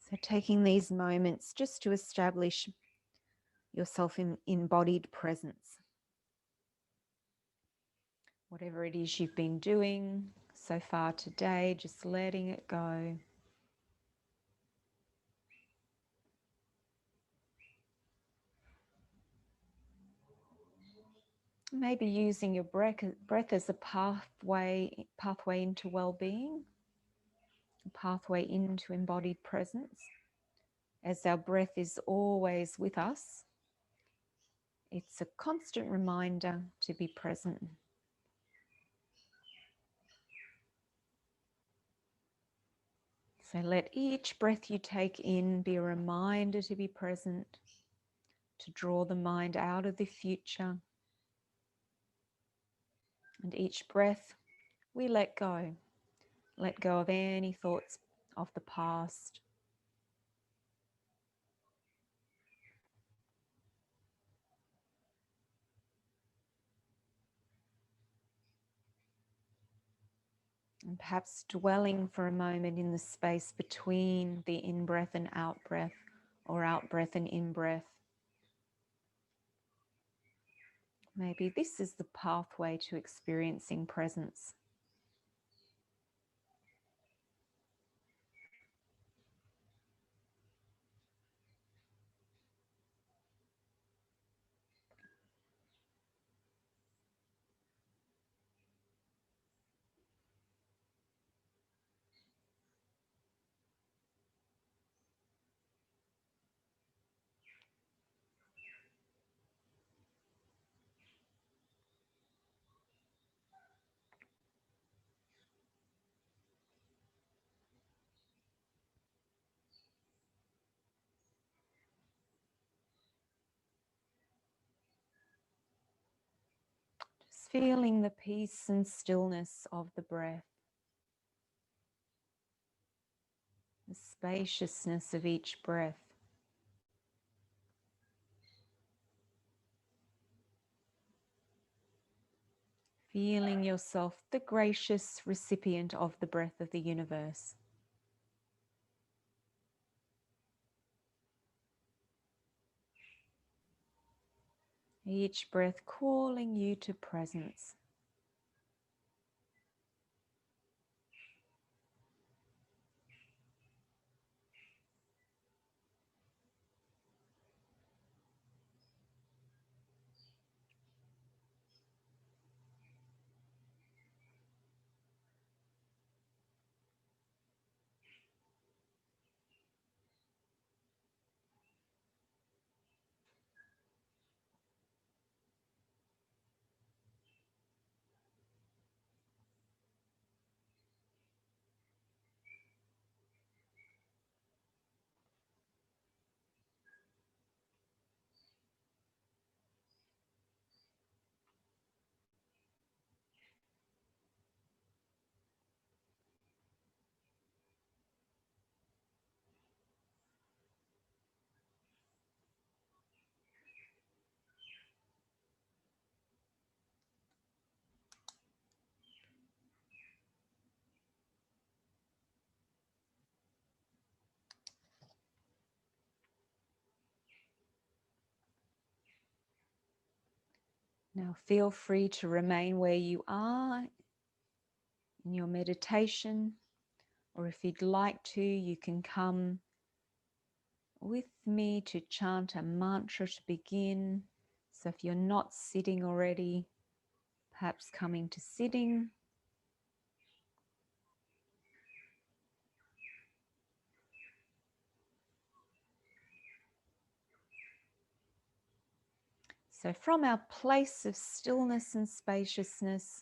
So taking these moments just to establish yourself in embodied presence. Whatever it is you've been doing so far today, just letting it go. Maybe using your breath as a pathway into well-being, a pathway into embodied presence. As our breath is always with us, it's a constant reminder to be present. So let each breath you take in be a reminder to be present, to draw the mind out of the future. And each breath we let go of any thoughts of the past. And perhaps dwelling for a moment in the space between the in-breath and out-breath, or out-breath and in-breath. Maybe this is the pathway to experiencing presence. Just feeling the peace and stillness of the breath, the spaciousness of each breath. Feeling yourself the gracious recipient of the breath of the universe. Each breath calling you to presence. Now feel free to remain where you are in your meditation, or if you'd like to, you can come with me to chant a mantra to begin. So if you're not sitting already, perhaps coming to sitting. So from our place of stillness and spaciousness,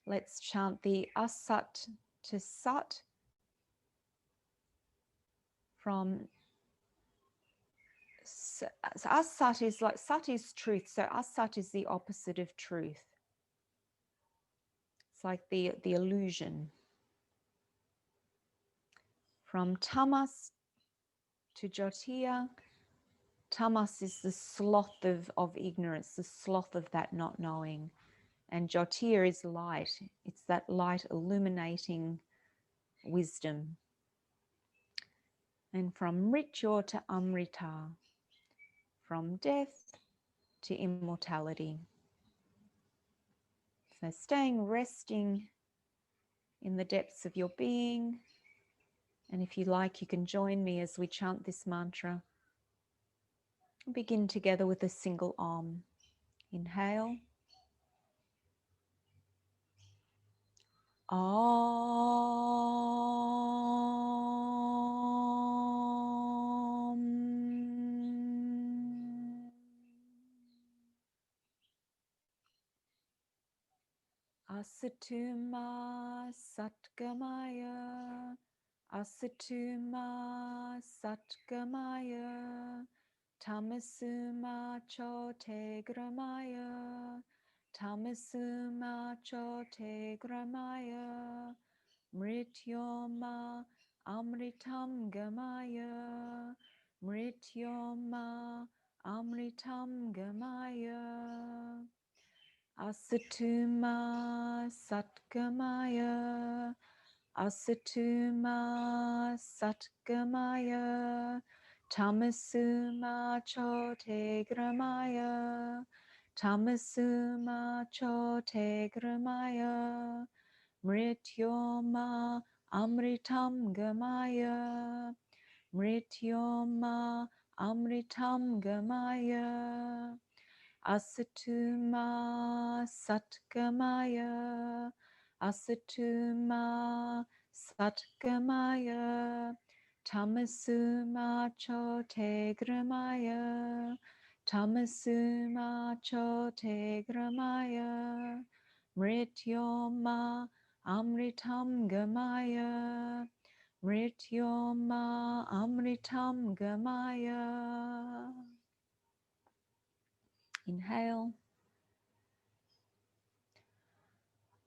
let's chant the Asat to Sat from so Asat is like Sat is truth, so Asat is the opposite of truth. It's like the illusion. From Tamas to Jyotia. Tamas is the sloth of ignorance, the sloth of that not knowing. And Jyotia is light. It's that light illuminating wisdom. And from Mrityor to Amrita, from death to immortality. So staying resting in the depths of your being. And if you like, you can join me as we chant this mantra. Begin together with a single Om. Inhale. Om. Asatuma Satgamaya. Asatuma Satgamaya. Tamasuma Chote Gramaya. Tamasuma Chote Gramaya. Mrityoma Amritam Gamaya. Mrityoma Amritam Gamaya. Asatuma Satgamaya. Asatuma Satgamaya. Tamasuma Chote Gramaya. Tamasuma Chote Gramaya. Mrityoma Amritam Gamaya. Mrityoma Amritam Gamaya. Asatuma Satgamaya. Asatuma Satgamaya. Tamasuma Chote Gramaya. Tamasuma Chote Gramaya. Mrityoma Amritam Gamaya. Mrityoma Amritam Gamaya. Inhale.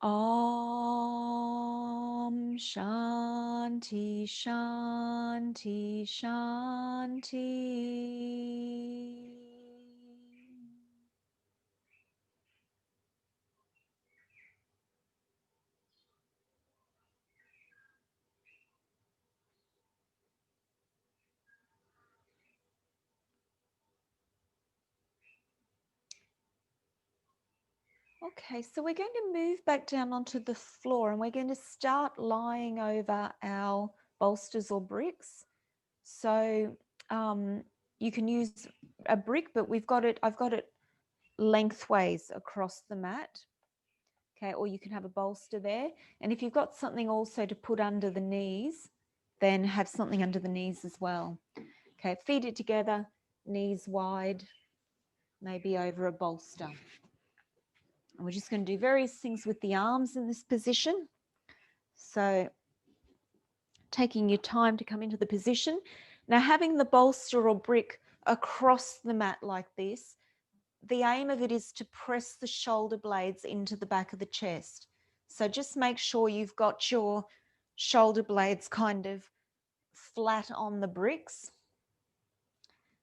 Om Shanti Shanti Shanti. Okay, so we're going to move back down onto the floor and we're going to start lying over our bolsters or bricks. So you can use a brick, but I've got it lengthways across the mat. Okay, or you can have a bolster there. And if you've got something also to put under the knees, then have something under the knees as well. Okay, feet it together, knees wide, maybe over a bolster. And we're just going to do various things with the arms in this position. So taking your time to come into the position. Now having the bolster or brick across the mat like this, the aim of it is to press the shoulder blades into the back of the chest. So just make sure you've got your shoulder blades kind of flat on the bricks.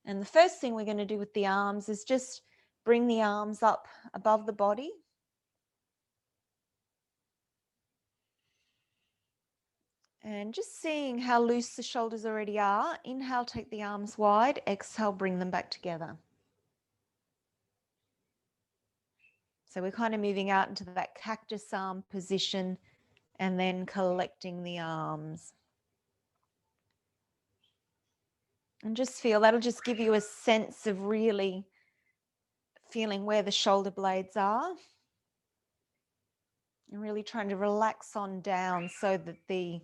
And the first thing we're going to do with the arms is just bring the arms up above the body. And just seeing how loose the shoulders already are. Inhale, take the arms wide. Exhale, bring them back together. So we're kind of moving out into that cactus arm position and then collecting the arms. And just feel, that'll just give you a sense of really feeling where the shoulder blades are. And really trying to relax on down so that the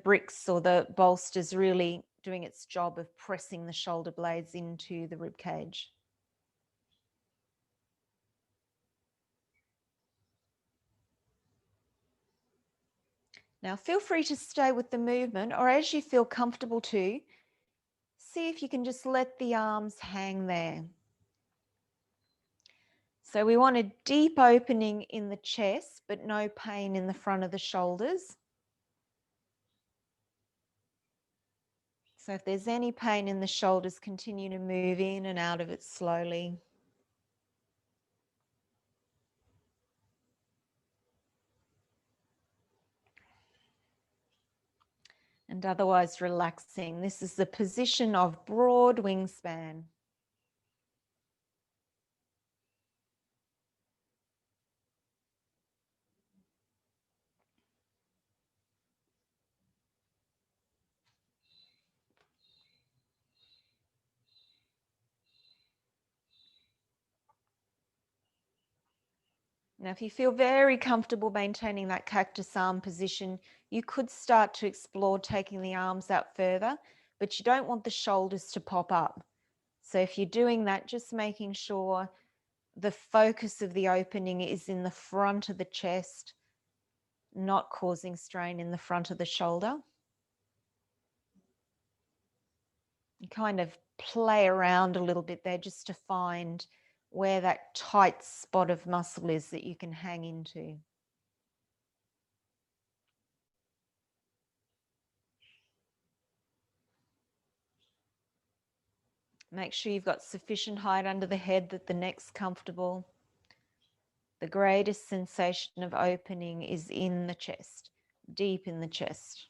bricks or the bolster's really doing its job of pressing the shoulder blades into the rib cage. Now feel free to stay with the movement, or as you feel comfortable to, see if you can just let the arms hang there. So we want a deep opening in the chest, but no pain in the front of the shoulders. So if there's any pain in the shoulders, continue to move in and out of it slowly. and otherwise relaxing. This is the position of broad wingspan. Now, if you feel very comfortable maintaining that cactus arm position, you could start to explore taking the arms out further, but you don't want the shoulders to pop up. So if you're doing that, just making sure the focus of the opening is in the front of the chest, not causing strain in the front of the shoulder. You kind of play around a little bit there just to find where that tight spot of muscle is that you can hang into. Make sure you've got sufficient height under the head that the neck's comfortable. The greatest sensation of opening is in the chest, deep in the chest.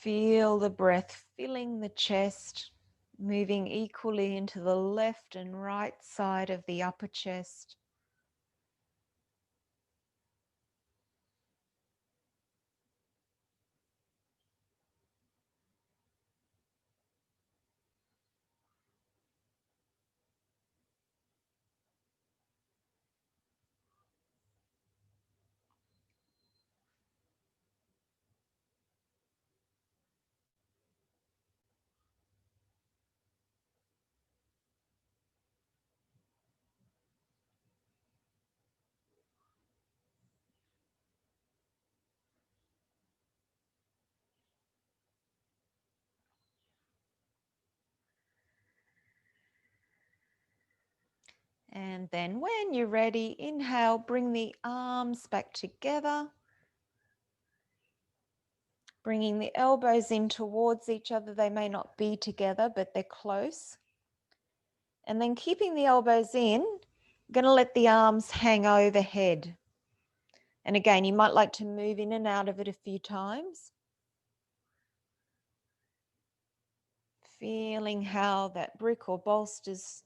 Feel the breath filling the chest, moving equally into the left and right side of the upper chest. And then when you're ready, inhale, bring the arms back together. Bringing the elbows in towards each other. They may not be together, but they're close. And then keeping the elbows in, I'm going to let the arms hang overhead. And again, you might like to move in and out of it a few times. Feeling how that brick or bolster's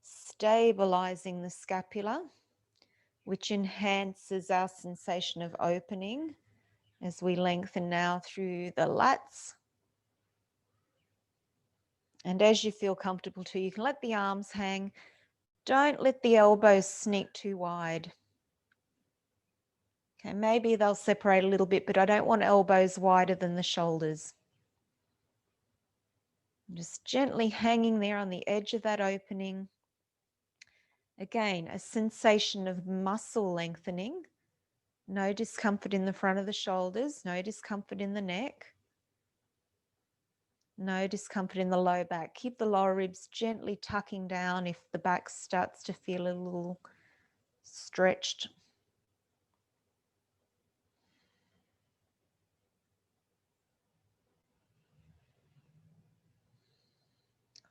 stabilizing the scapula, which enhances our sensation of opening as we lengthen now through the lats. And as you feel comfortable too, you can let the arms hang. Don't let the elbows sneak too wide. Okay, maybe they'll separate a little bit, but I don't want elbows wider than the shoulders. Just gently hanging there on the edge of that opening. Again, a sensation of muscle lengthening. No discomfort in the front of the shoulders, no discomfort in the neck, no discomfort in the low back. Keep the lower ribs gently tucking down if the back starts to feel a little stretched.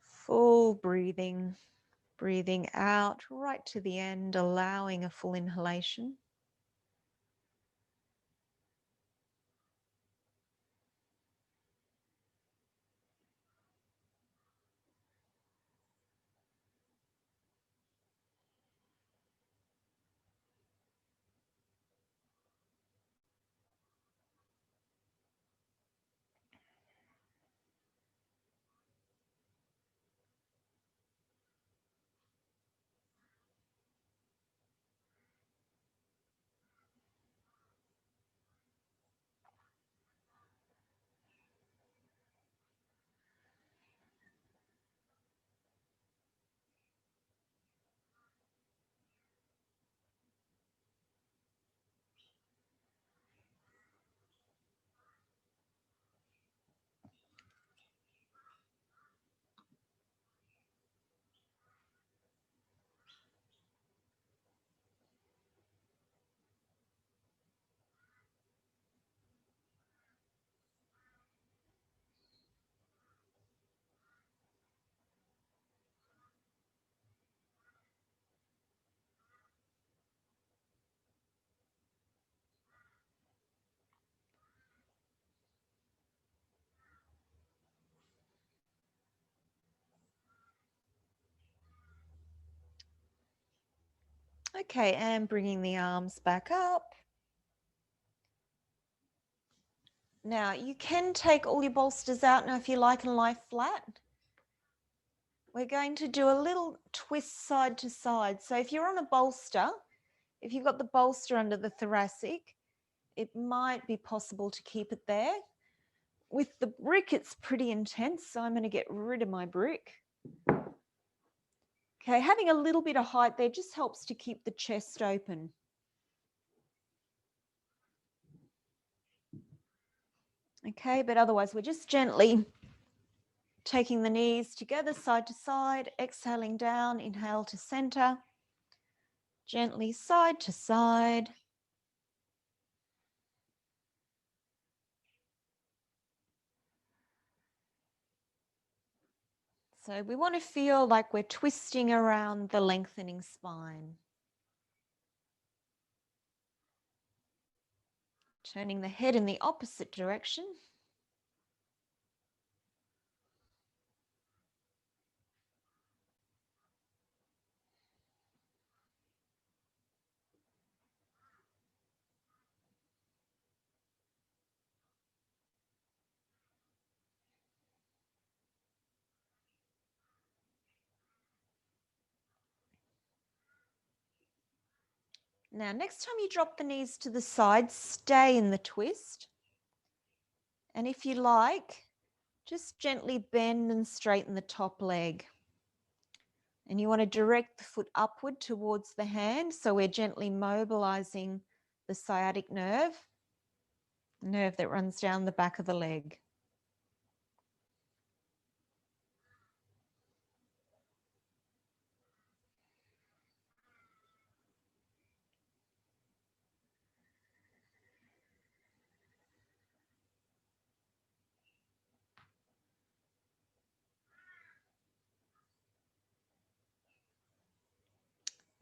Full breathing, breathing out right to the end, allowing a full inhalation. Okay, and bringing the arms back up. Now, you can take all your bolsters out now if you like and lie flat. We're going to do a little twist side to side. So if you're on a bolster, if you've got the bolster under the thoracic, it might be possible to keep it there. With the brick, it's pretty intense, so I'm going to get rid of my brick. Okay, having a little bit of height there just helps to keep the chest open. Okay, but otherwise we're just gently taking the knees together side to side, exhaling down, inhale to center, gently side to side. So we want to feel like we're twisting around the lengthening spine. Turning the head in the opposite direction. Now, next time you drop the knees to the side, stay in the twist. And if you like, just gently bend and straighten the top leg. And you want to direct the foot upward towards the hand. So we're gently mobilizing the sciatic nerve that runs down the back of the leg.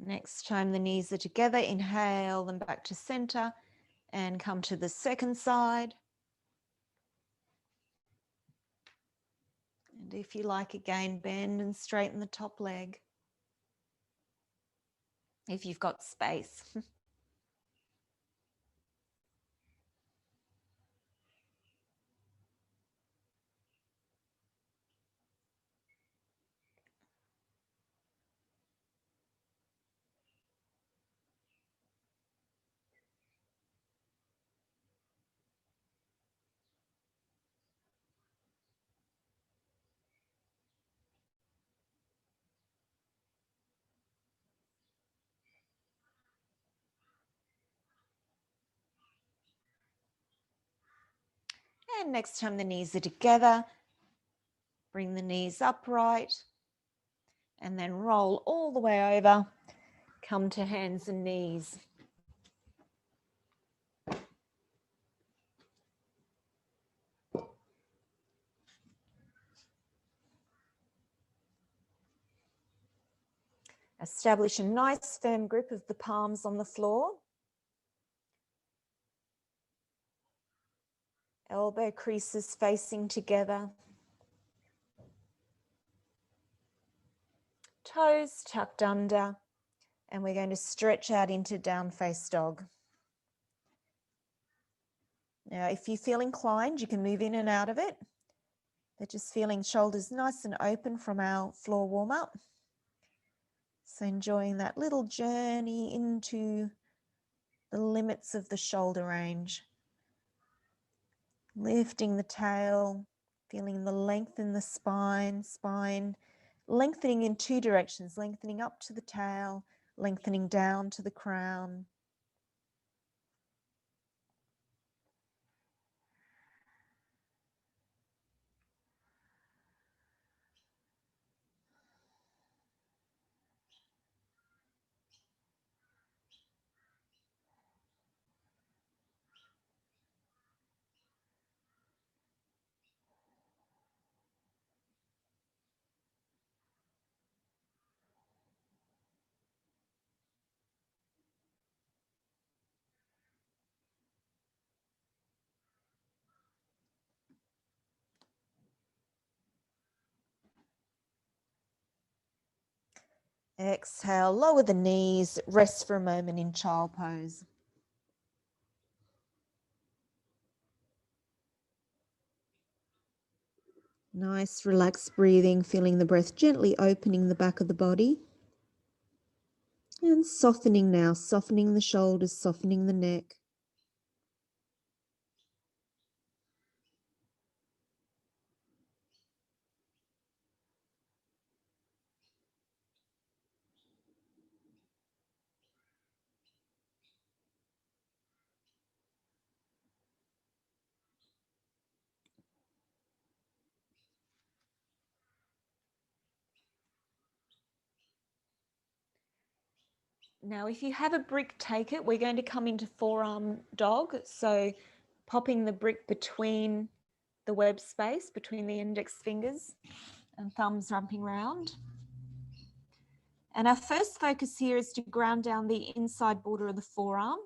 Next time the knees are together, inhale them back to center and come to the second side. And if you like, again, bend and straighten the top leg if you've got space. And next time the knees are together, bring the knees upright and then roll all the way over. Come to hands and knees. Establish a nice firm grip of the palms on the floor. Elbow creases facing together. Toes tucked under. And we're going to stretch out into down face dog. Now, if you feel inclined, you can move in and out of it. But just feeling shoulders nice and open from our floor warm up. So enjoying that little journey into the limits of the shoulder range. Lifting the tail, feeling the length in the spine, lengthening in two directions, lengthening up to the tail, lengthening down to the crown. Exhale, lower the knees, rest for a moment in child pose. Nice, relaxed breathing, feeling the breath gently opening the back of the body. And softening now, softening the shoulders, softening the neck. Now, if you have a brick, take it. We're going to come into forearm dog. So popping the brick between the web space, between the index fingers and thumbs wrapping round. And our first focus here is to ground down the inside border of the forearm.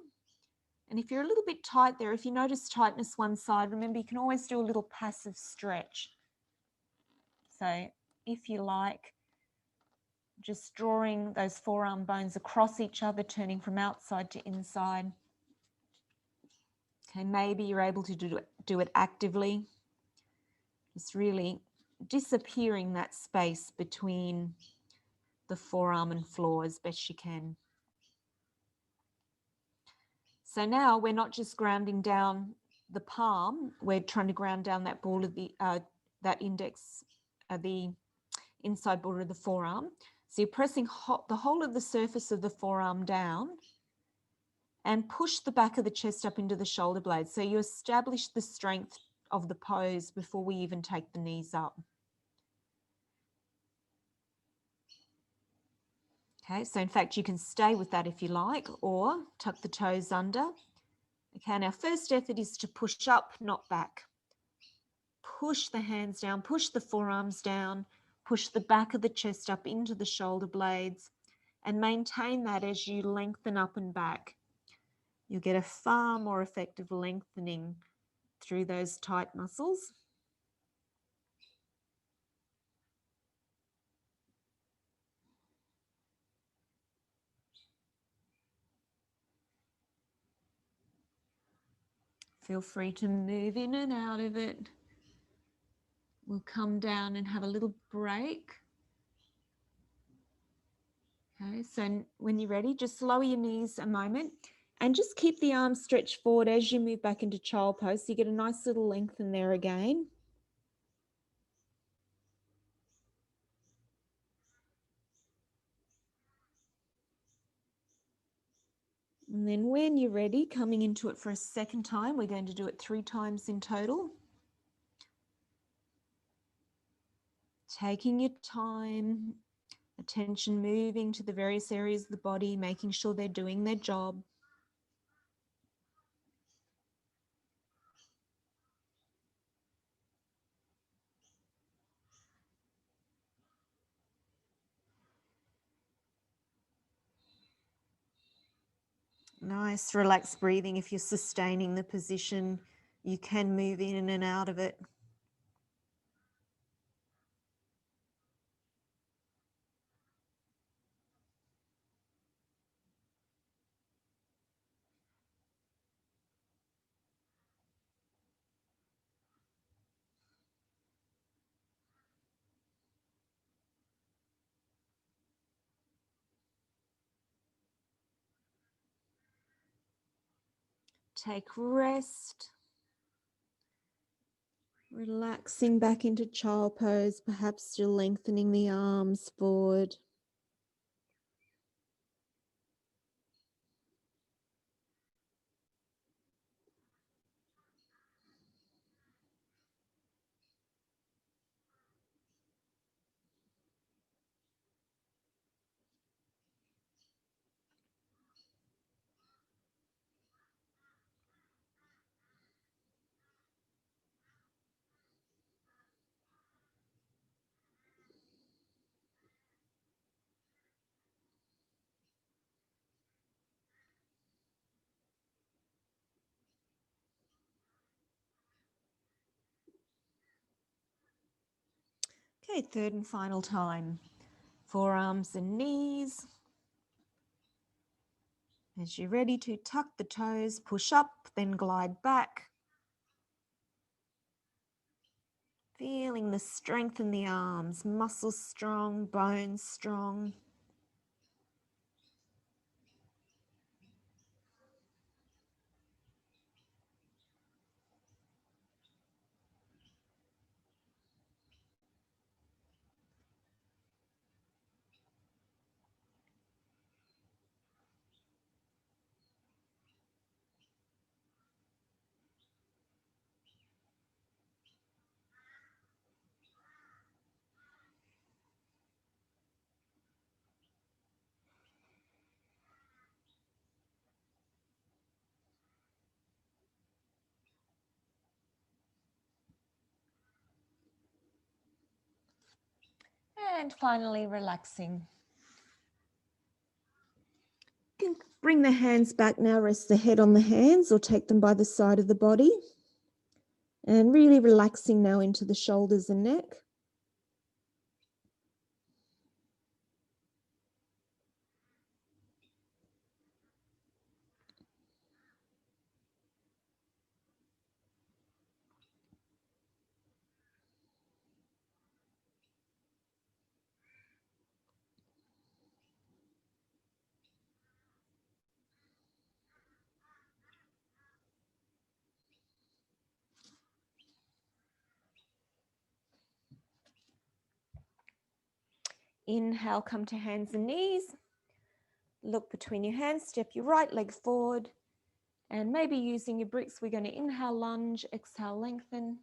And if you're a little bit tight there, if you notice tightness one side, remember you can always do a little passive stretch. So if you like, just drawing those forearm bones across each other, turning from outside to inside. Okay, maybe you're able to do it actively. Just really disappearing that space between the forearm and floor as best you can. So now we're not just grounding down the palm, we're trying to ground down that ball of the that index, the inside border of the forearm. So you're pressing the whole of the surface of the forearm down and push the back of the chest up into the shoulder blades. So you establish the strength of the pose before we even take the knees up. Okay, so in fact, you can stay with that if you like, or tuck the toes under. Okay, and our first effort is to push up, not back. Push the hands down, push the forearms down, push the back of the chest up into the shoulder blades, and maintain that as you lengthen up and back. You'll get a far more effective lengthening through those tight muscles. Feel free to move in and out of it. We'll come down and have a little break. Okay, so when you're ready, just lower your knees a moment and just keep the arms stretched forward as you move back into child pose. So you get a nice little lengthen there again. And then when you're ready, coming into it for a second time, we're going to do it 3 times in total. Taking your time, attention moving to the various areas of the body, making sure they're doing their job. Nice, relaxed breathing. If you're sustaining the position, you can move in and out of it. Take rest. Relaxing back into child pose, perhaps still lengthening the arms forward. Okay, third and final time. forearms and knees. As you're ready to tuck the toes, push up, then glide back. Feeling the strength in the arms, muscles strong, bones strong. And finally, relaxing. You can bring the hands back now, rest the head on the hands or take them by the side of the body. And really relaxing now into the shoulders and neck. Inhale, come to hands and knees. Look between your hands, step your right leg forward. And maybe using your bricks, we're going to inhale, lunge, exhale, lengthen.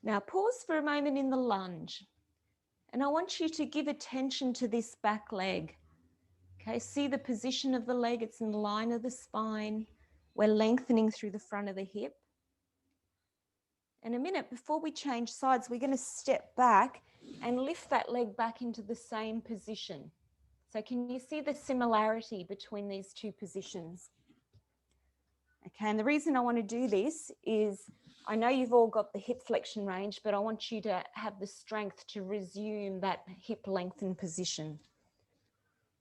Now pause for a moment in the lunge. And I want you to give attention to this back leg. Okay, see the position of the leg, it's in the line of the spine. We're lengthening through the front of the hip. In a minute, before we change sides, we're going to step back and lift that leg back into the same position. So can you see the similarity between these two positions? Okay, and the reason I want to do this is I know you've all got the hip flexion range, but I want you to have the strength to resume that hip lengthened position.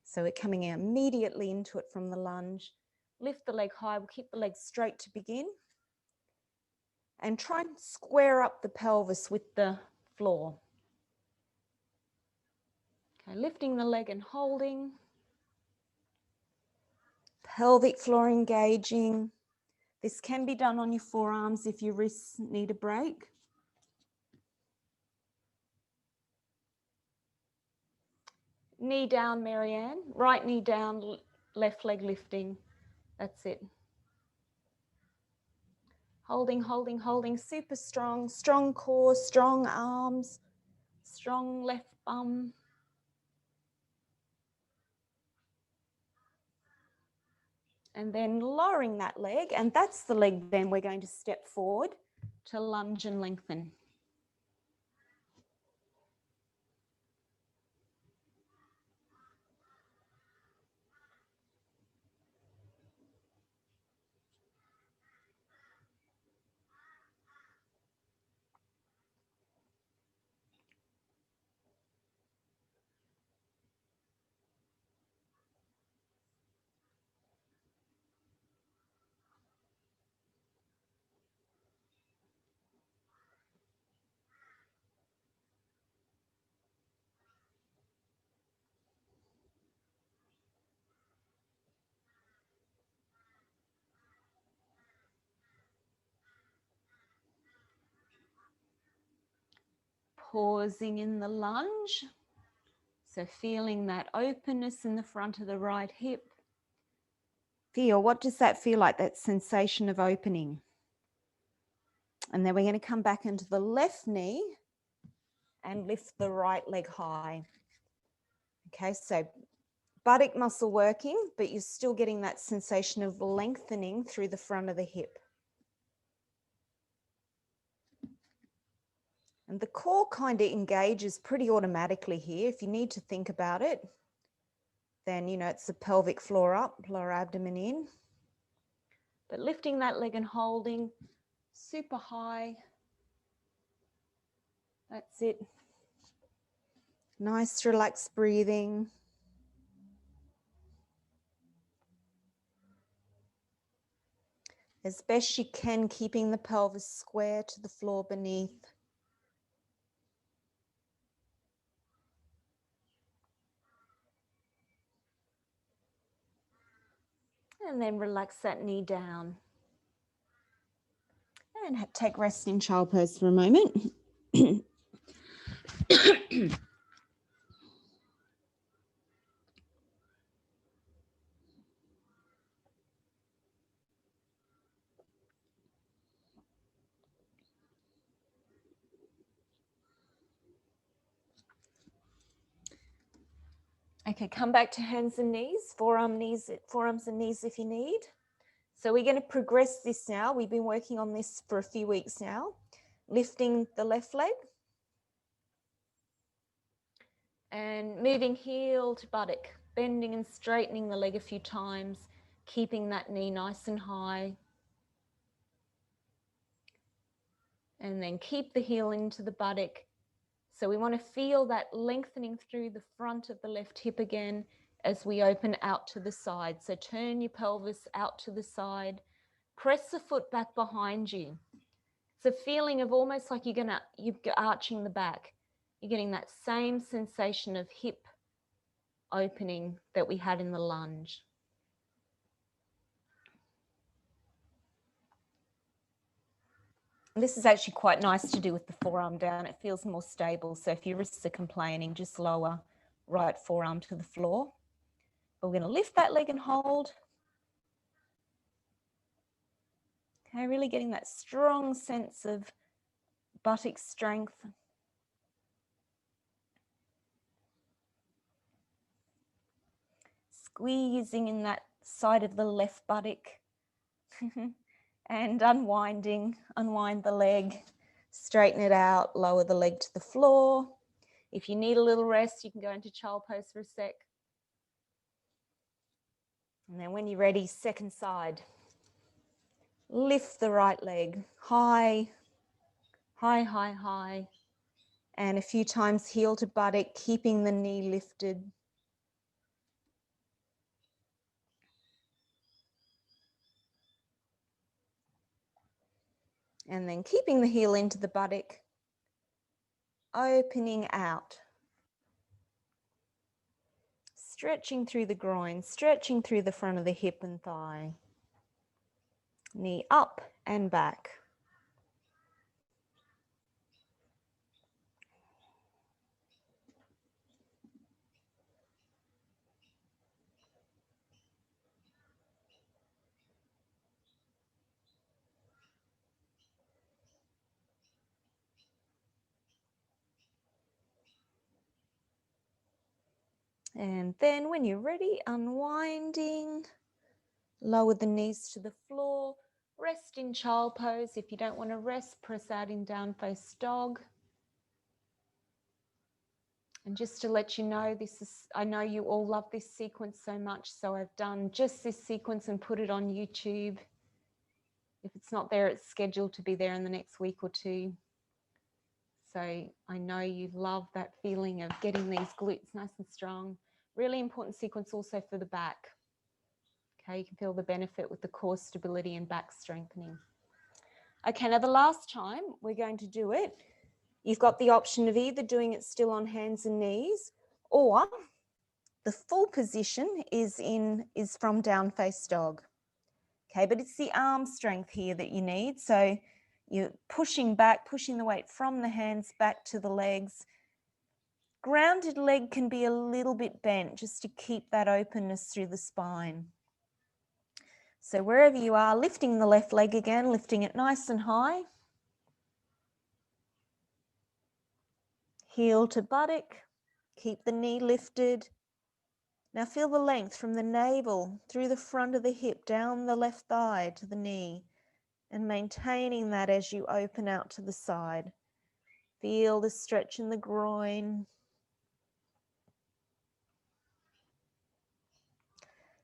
So we're coming out immediately into it from the lunge. Lift the leg high, we'll keep the leg straight to begin. And try and square up the pelvis with the floor. Okay, lifting the leg and holding. Pelvic floor engaging. This can be done on your forearms if your wrists need a break. Knee down, Marianne. Right knee down, left leg lifting. That's it. Holding, holding, holding. Super strong. Strong core, strong arms, strong left bum. And then lowering that leg, and that's the leg then we're going to step forward to lunge and lengthen. Pausing in the lunge. So feeling that openness in the front of the right hip. Feel, what does that feel like, that sensation of opening? And then we're going to come back into the left knee and lift the right leg high. Okay, so buttock muscle working, but you're still getting that sensation of lengthening through the front of the hip. And the core kind of engages pretty automatically here. If you need to think about it, then, you know, it's the pelvic floor up, lower abdomen in. But lifting that leg and holding super high. That's it. Nice, relaxed breathing. As best you can, keeping the pelvis square to the floor beneath. And then relax that knee down. And take rest in child pose for a moment. Okay, come back to hands and knees, forearms and knees if you need. So we're going to progress this now. We've been working on this for a few weeks now. Lifting the left leg and moving heel to buttock, bending and straightening the leg a few times, keeping that knee nice and high. And then keep the heel into the buttock. So we want to feel that lengthening through the front of the left hip again as we open out to the side. So turn your pelvis out to the side. Press the foot back behind you. It's a feeling of almost like you're arching the back. You're getting that same sensation of hip opening that we had in the lunge. This is actually quite nice to do with the forearm down. It feels more stable. So if your wrists are complaining, just lower right forearm to the floor. But we're going to lift that leg and hold. Okay, really getting that strong sense of buttock strength. Squeezing in that side of the left buttock. And unwind the leg, straighten it out, lower the leg to the floor. If you need a little rest, you can go into child pose for a sec. And then when you're ready, second side. Lift the right leg, high, high, high, high. And a few times heel to buttock, keeping the knee lifted. And then keeping the heel into the buttock, opening out. Stretching through the groin, stretching through the front of the hip and thigh. Knee up and back. And then when you're ready, unwinding, lower the knees to the floor, rest in child pose. If you don't want to rest, press out in down face dog. And just to let you know, I know you all love this sequence so much, so I've done just this sequence and put it on YouTube. If it's not there, it's scheduled to be there in the next week or two. So I know you love that feeling of getting these glutes nice and strong. Really important sequence also for the back. Okay, you can feel the benefit with the core stability and back strengthening. Okay, now the last time we're going to do it, you've got the option of either doing it still on hands and knees, or the full position is from down face dog. Okay, but it's the arm strength here that you need. So you're pushing back, pushing the weight from the hands back to the legs. Grounded leg can be a little bit bent just to keep that openness through the spine. So wherever you are, lifting the left leg again, lifting it nice and high. Heel to buttock, keep the knee lifted. Now feel the length from the navel through the front of the hip, down the left thigh to the knee, and maintaining that as you open out to the side. Feel the stretch in the groin.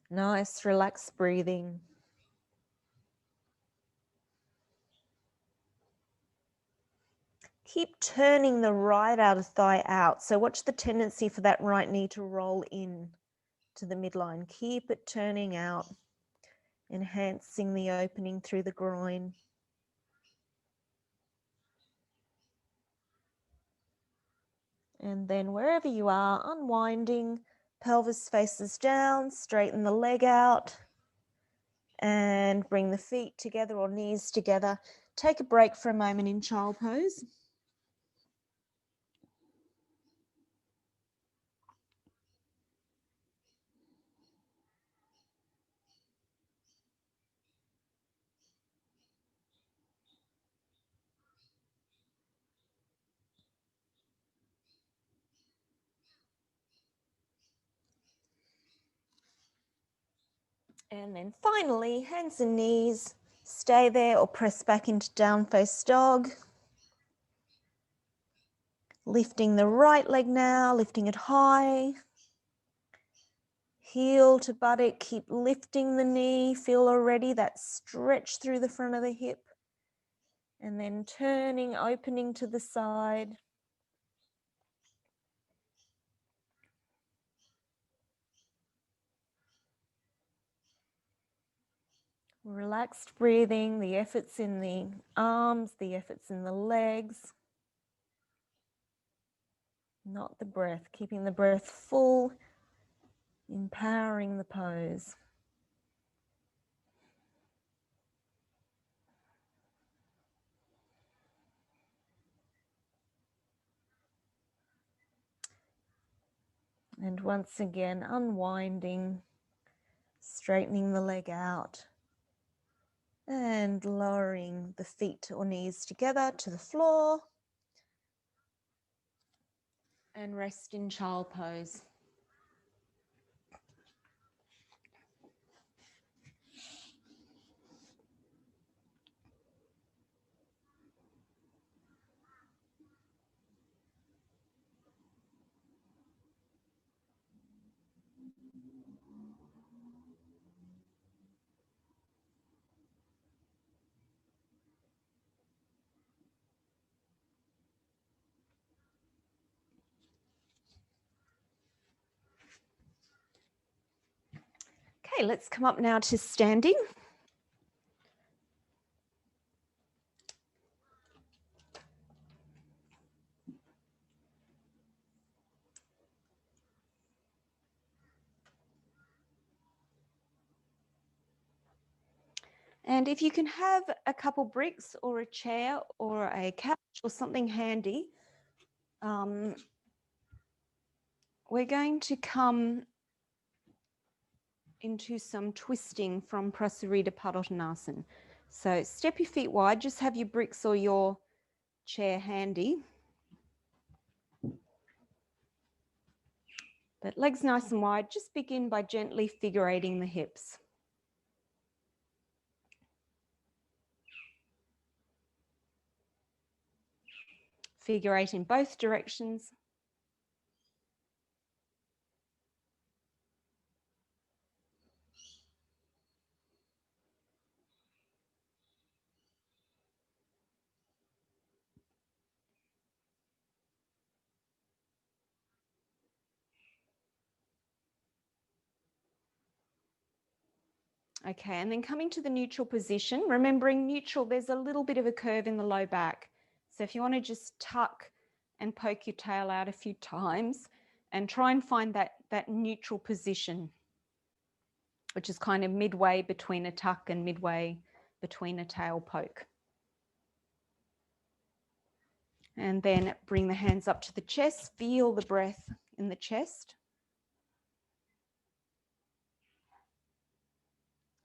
Nice, relaxed breathing. Keep turning the right outer thigh out. So watch the tendency for that right knee to roll in to the midline. Keep it turning out, enhancing the opening through the groin. And then wherever you are, unwinding, pelvis faces down, straighten the leg out, and bring the feet together or knees together. Take a break for a moment in child pose. And then finally, hands and knees, stay there or press back into down face dog. Lifting the right leg now, lifting it high. Heel to buttock, keep lifting the knee. Feel already that stretch through the front of the hip. And then turning, opening to the side. Relaxed breathing, the efforts in the arms, the efforts in the legs. Not the breath, keeping the breath full, empowering the pose. And once again, unwinding, straightening the leg out, and lowering the feet or knees together to the floor. And rest in child pose. Okay, let's come up now to standing. And if you can have a couple bricks or a chair or a couch or something handy, we're going to come into some twisting from Prvritti Trikonasana. So step your feet wide, just have your bricks or your chair handy. But legs nice and wide, just begin by gently figure eighting the hips. Figure eight in both directions. Okay, and then coming to the neutral position, remembering neutral, there's a little bit of a curve in the low back. So if you want to just tuck and poke your tail out a few times and try and find that neutral position, which is kind of midway between a tuck and midway between a tail poke. And then bring the hands up to the chest, feel the breath in the chest.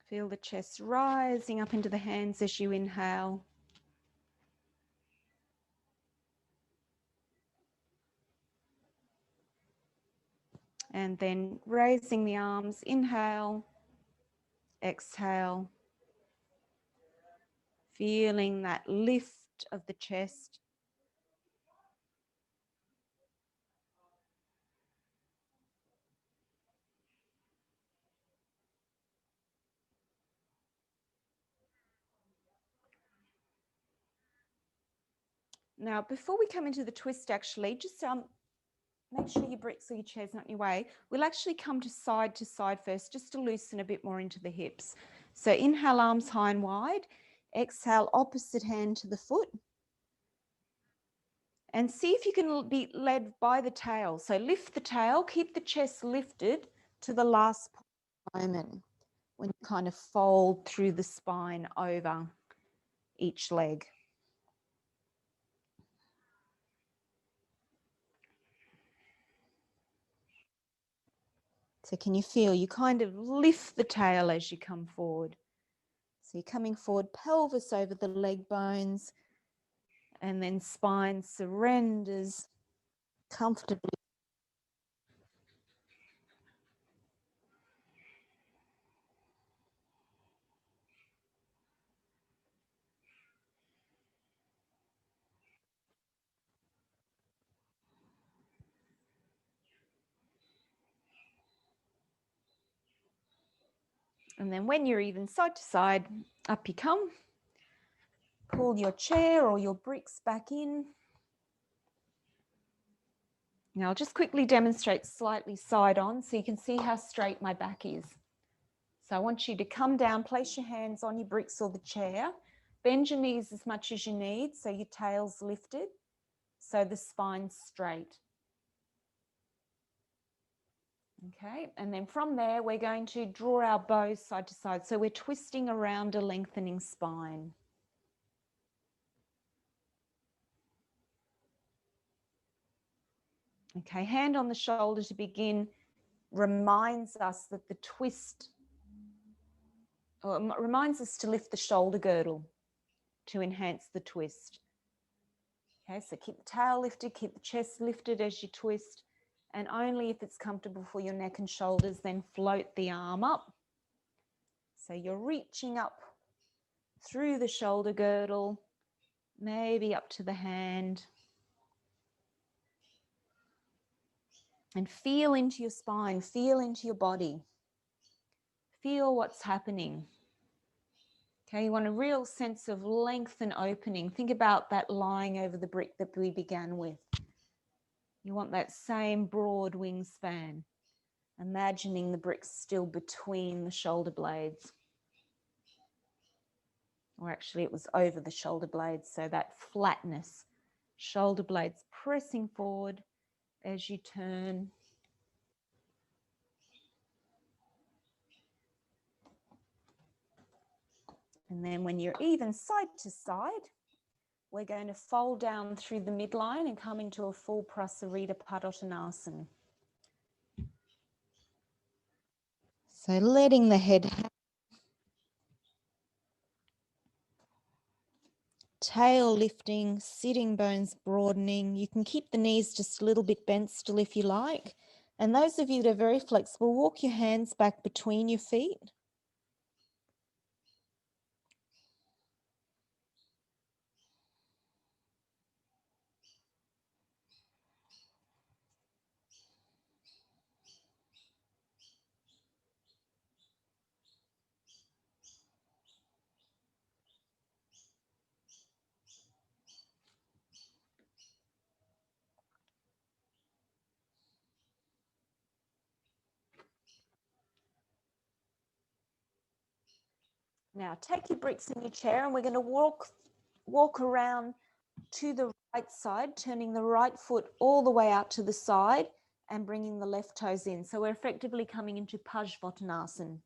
Feel the chest rising up into the hands as you inhale. And then raising the arms, inhale, exhale, feeling that lift of the chest. Now, before we come into the twist, actually, just make sure your bricks or your chair's not in your way. We'll actually come to side first, just to loosen a bit more into the hips. So inhale, arms high and wide. Exhale, opposite hand to the foot. And see if you can be led by the tail. So lift the tail, keep the chest lifted to the last moment when you kind of fold through the spine over each leg. So can you feel you kind of lift the tail as you come forward? So you're coming forward, pelvis over the leg bones, and then spine surrenders comfortably. And then when you're even side to side, up you come. Pull your chair or your bricks back in. Now I'll just quickly demonstrate slightly side on so you can see how straight my back is. So I want you to come down, place your hands on your bricks or the chair, bend your knees as much as you need so your tail's lifted, so the spine's straight. Okay, and then from there we're going to draw our bow side to side. So we're twisting around a lengthening spine. Okay, hand on the shoulder to begin reminds us that the twist, or reminds us to lift the shoulder girdle to enhance the twist. Okay, so keep the tail lifted, keep the chest lifted as you twist, and only if it's comfortable for your neck and shoulders, then float the arm up. So you're reaching up through the shoulder girdle, maybe up to the hand. And feel into your spine, feel into your body. Feel what's happening. Okay, you want a real sense of length and opening. Think about that lying over the brick that we began with. You want that same broad wingspan. Imagining the bricks still between the shoulder blades. Or actually it was over the shoulder blades, so that flatness. Shoulder blades pressing forward as you turn. And then when you're even side to side, we're going to fold down through the midline and come into a full Prvritti Trikonasana. So letting the head hang, tail lifting, sitting bones broadening. You can keep the knees just a little bit bent still if you like. And those of you that are very flexible, walk your hands back between your feet. Now take your bricks in your chair and we're going to walk around to the right side, turning the right foot all the way out to the side and bringing the left toes in. So we're effectively coming into Pajvottanasana.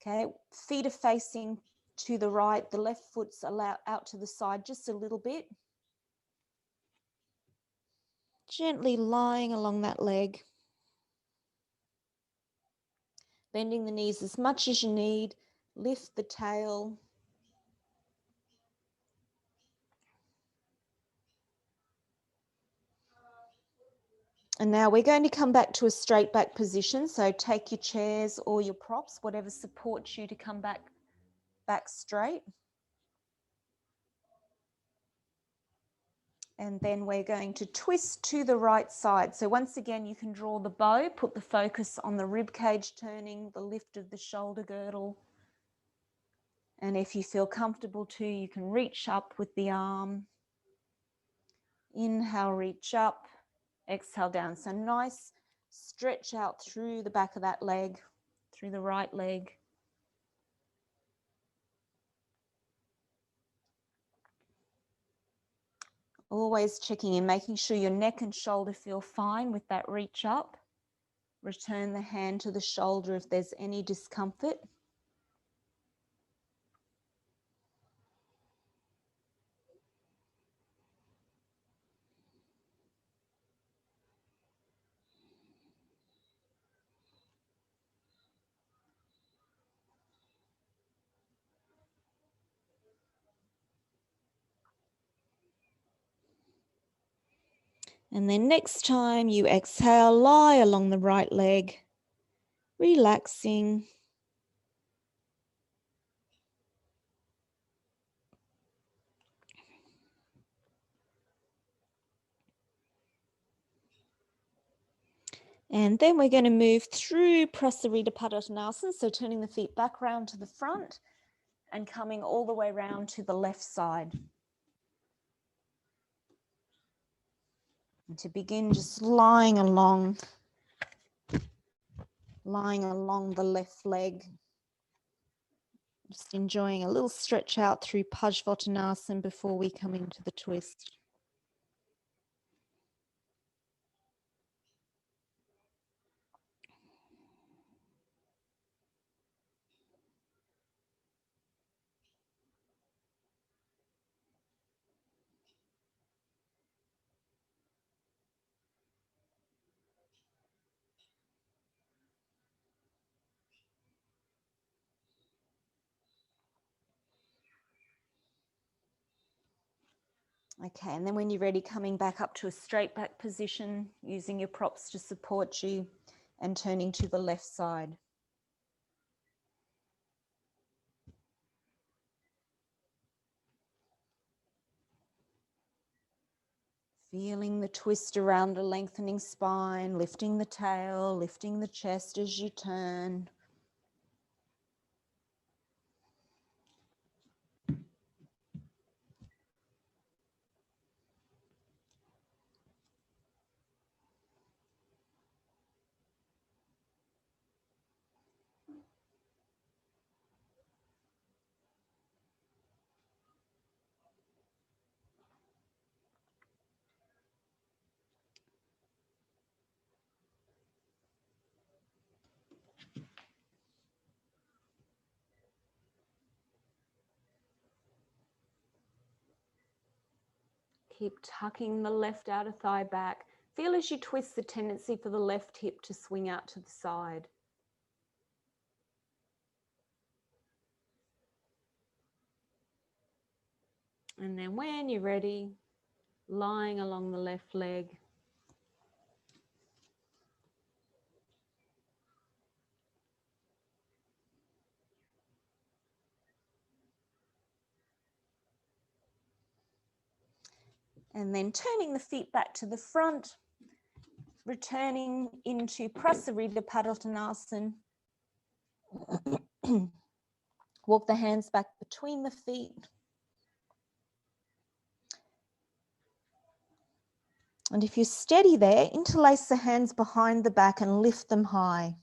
Okay, feet are facing to the right, the left foot's out to the side just a little bit. Gently lying along that leg. Bending the knees as much as you need. Lift the tail. And now we're going to come back to a straight back position. So take your chairs or your props, whatever supports you to come back straight. And then we're going to twist to the right side. So once again, you can draw the bow, put the focus on the rib cage turning, the lift of the shoulder girdle. And if you feel comfortable too, you can reach up with the arm. Inhale, reach up. Exhale, down. So nice stretch out through the back of that leg, through the right leg. Always checking in, making sure your neck and shoulder feel fine with that reach up. Return the hand to the shoulder if there's any discomfort. And then next time you exhale, lie along the right leg, relaxing. And then we're going to move through Prvritti Trikonasana, so turning the feet back round to the front and coming all the way round to the left side. And to begin, just lying along the left leg. Just enjoying a little stretch out through Parsvottanasana before we come into the twist. Okay, and then when you're ready, coming back up to a straight back position, using your props to support you and turning to the left side. Feeling the twist around a lengthening spine, lifting the tail, lifting the chest as you turn. Keep tucking the left outer thigh back. Feel as you twist the tendency for the left hip to swing out to the side. And then when you're ready, lying along the left leg. And then turning the feet back to the front, returning into Prvritti Trikonasana. Walk the hands back between the feet. And if you're steady there, interlace the hands behind the back and lift them high.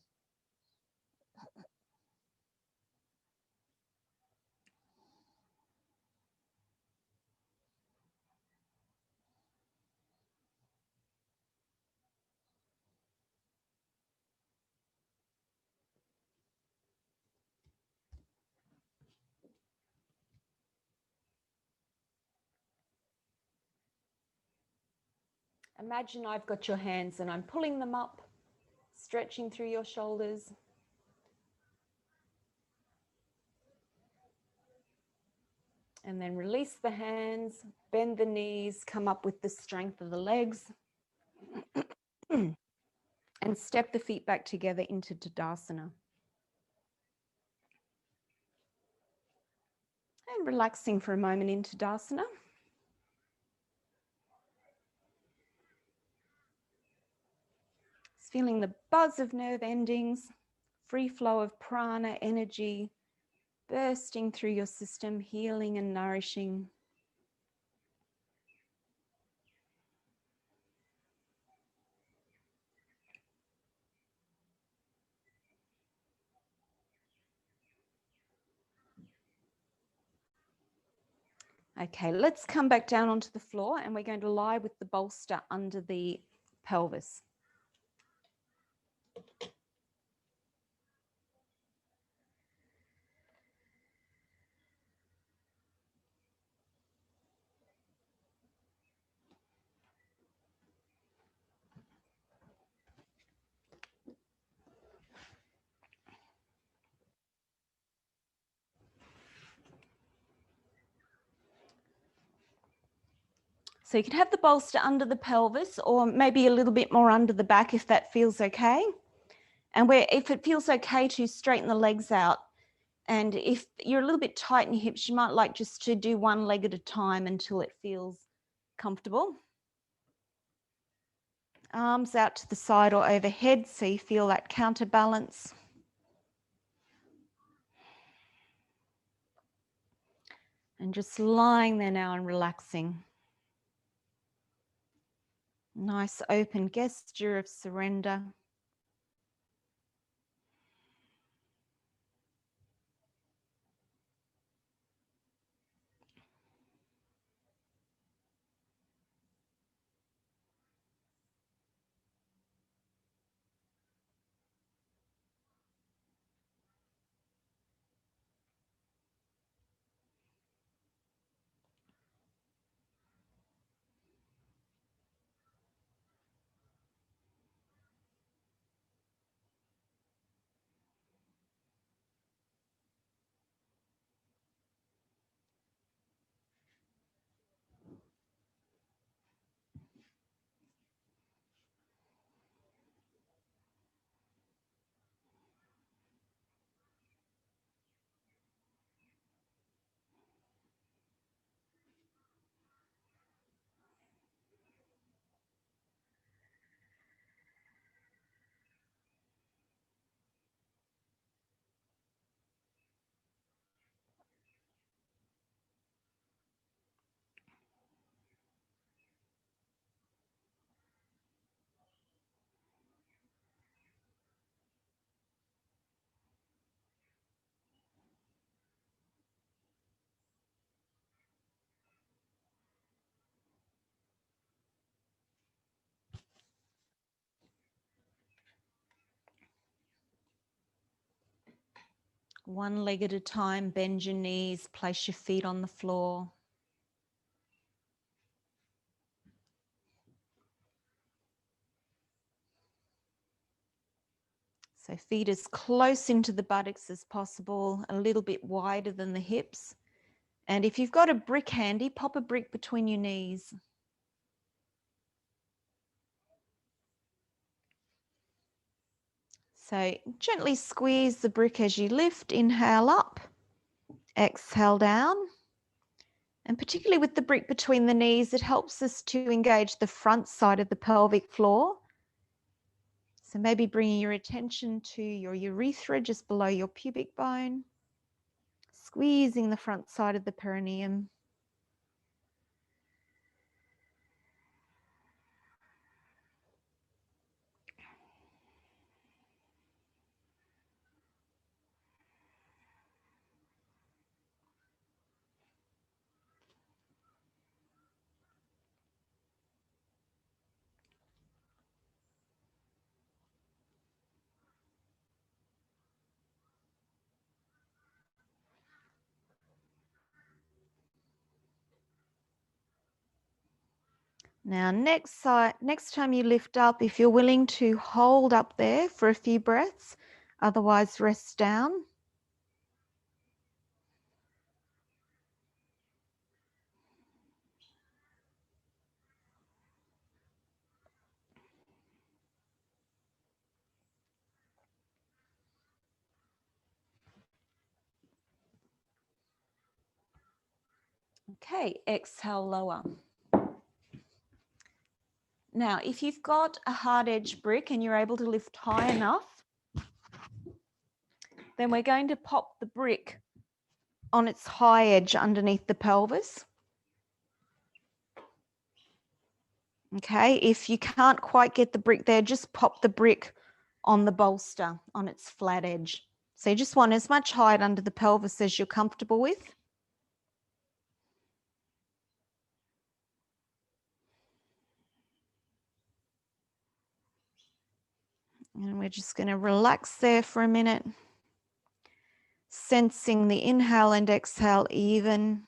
Imagine I've got your hands and I'm pulling them up, stretching through your shoulders. And then release the hands, bend the knees, come up with the strength of the legs. And step the feet back together into Tadasana. And relaxing for a moment in Tadasana. Just feeling the buzz of nerve endings, free flow of prana energy bursting through your system, healing and nourishing. Okay, let's come back down onto the floor and we're going to lie with the bolster under the pelvis. So you could have the bolster under the pelvis or maybe a little bit more under the back if that feels okay. And if it feels okay to straighten the legs out. And if you're a little bit tight in your hips, you might like just to do one leg at a time until it feels comfortable. Arms out to the side or overhead so you feel that counterbalance. And just lying there now and relaxing. Nice open gesture of surrender. One leg at a time, bend your knees, place your feet on the floor. So feet as close into the buttocks as possible, a little bit wider than the hips. And if you've got a brick handy, pop a brick between your knees. So gently squeeze the brick as you lift, inhale up, exhale down. And particularly with the brick between the knees, it helps us to engage the front side of the pelvic floor. So maybe bringing your attention to your urethra just below your pubic bone, squeezing the front side of the perineum. Now, next time you lift up, if you're willing to hold up there for a few breaths, otherwise rest down. Okay, exhale, lower. Now, if you've got a hard edge brick and you're able to lift high enough, then we're going to pop the brick on its high edge underneath the pelvis. Okay, if you can't quite get the brick there, just pop the brick on the bolster on its flat edge. So you just want as much height under the pelvis as you're comfortable with. And we're just going to relax there for a minute, sensing the inhale and exhale even.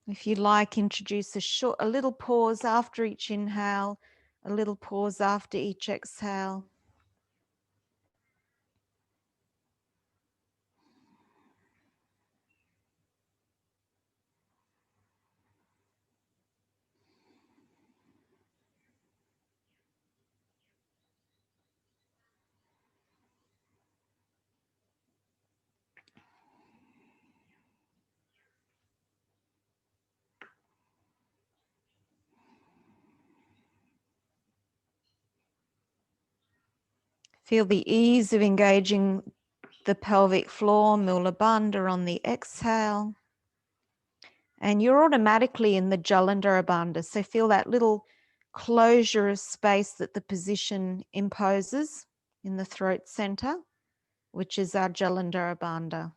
If you like, introduce a little pause after each inhale, a little pause after each exhale. Feel the ease of engaging the pelvic floor, Mula Bandha on the exhale. And you're automatically in the Jalandhara Bandha. So feel that little closure of space that the position imposes in the throat center, which is our Jalandhara Bandha.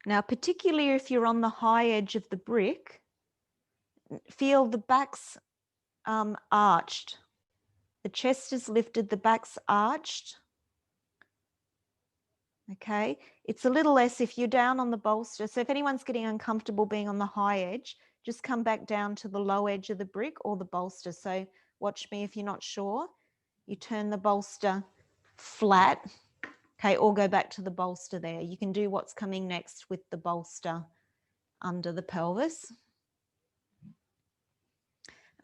Now, particularly if you're on the high edge of the brick, feel the back's arched. The chest is lifted, the back's arched. Okay, it's a little less if you're down on the bolster. So if anyone's getting uncomfortable being on the high edge, just come back down to the low edge of the brick or the bolster. So watch me if you're not sure. You turn the bolster flat, okay, or go back to the bolster there. You can do what's coming next with the bolster under the pelvis.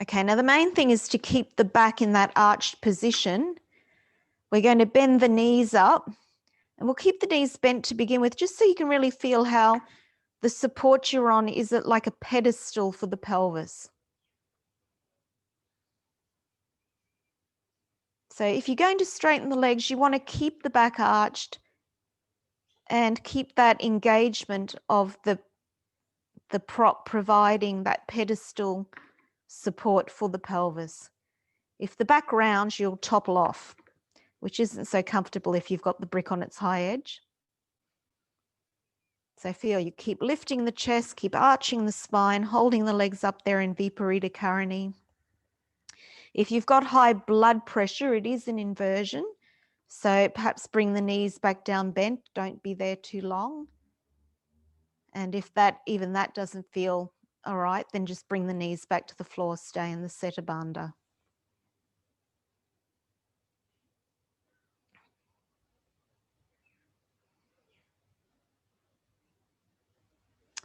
Okay, now the main thing is to keep the back in that arched position. We're going to bend the knees up, and we'll keep the knees bent to begin with, just so you can really feel how the support you're on is like a pedestal for the pelvis. So if you're going to straighten the legs, you want to keep the back arched and keep that engagement of the prop providing that pedestal support for the pelvis. If the back rounds, you'll topple off, which isn't so comfortable if you've got the brick on its high edge. So feel you keep lifting the chest, keep arching the spine, holding the legs up there in Vipareeta Karani. If you've got high blood pressure, it is an inversion. So perhaps bring the knees back down bent. Don't be there too long. And if even that doesn't feel all right, then just bring the knees back to the floor, stay in the Seta Bandha.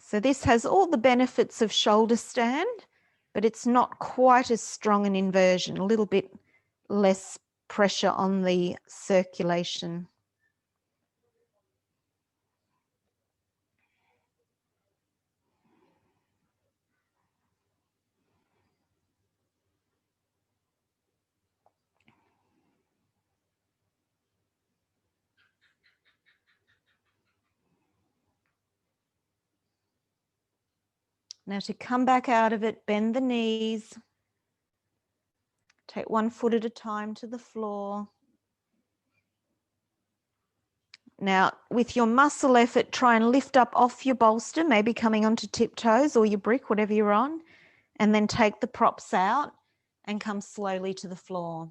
So this has all the benefits of shoulder stand, but it's not quite as strong an inversion, a little bit less pressure on the circulation. Now to come back out of it, bend the knees. Take one foot at a time to the floor. Now, with your muscle effort, try and lift up off your bolster, maybe coming onto tiptoes or your brick, whatever you're on, and then take the props out and come slowly to the floor.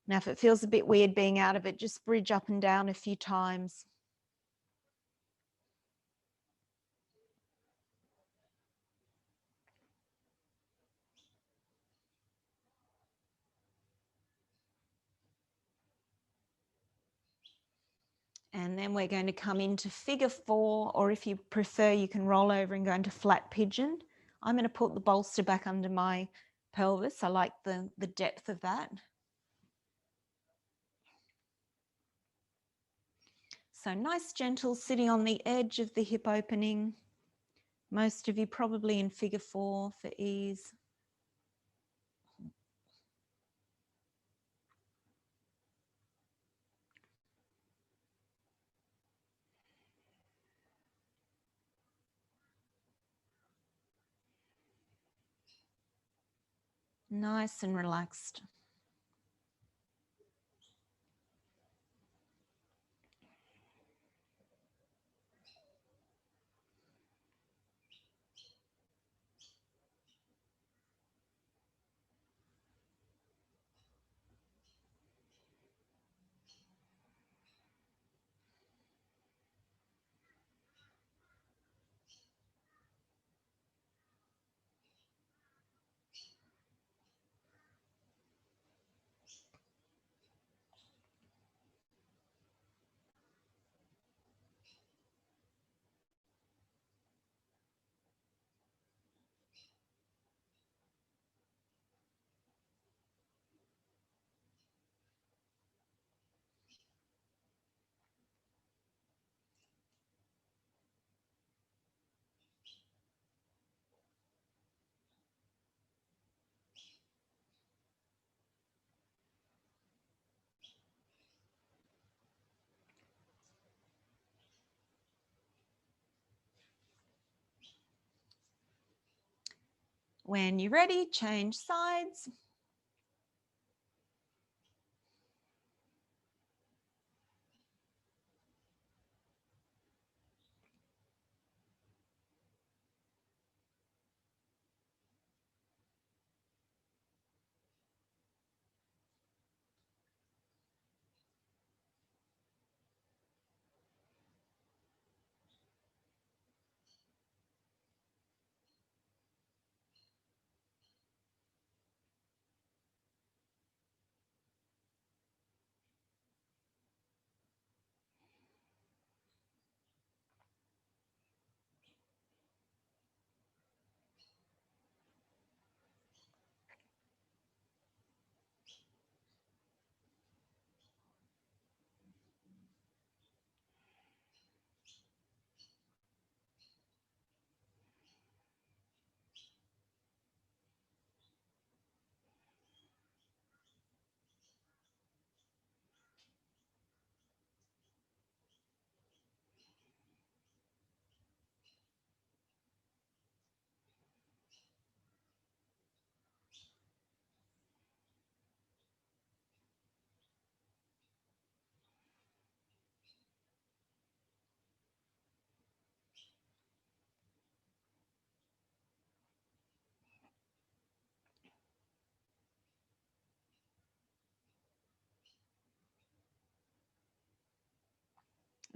Now, if it feels a bit weird being out of it, just bridge up and down a few times. And then we're going to come into figure 4, or if you prefer, you can roll over and go into flat pigeon. I'm going to put the bolster back under my pelvis. I like the depth of that. So nice, gentle, sitting on the edge of the hip opening. Most of you probably in figure 4 for ease. Nice and relaxed. When you're ready, change sides.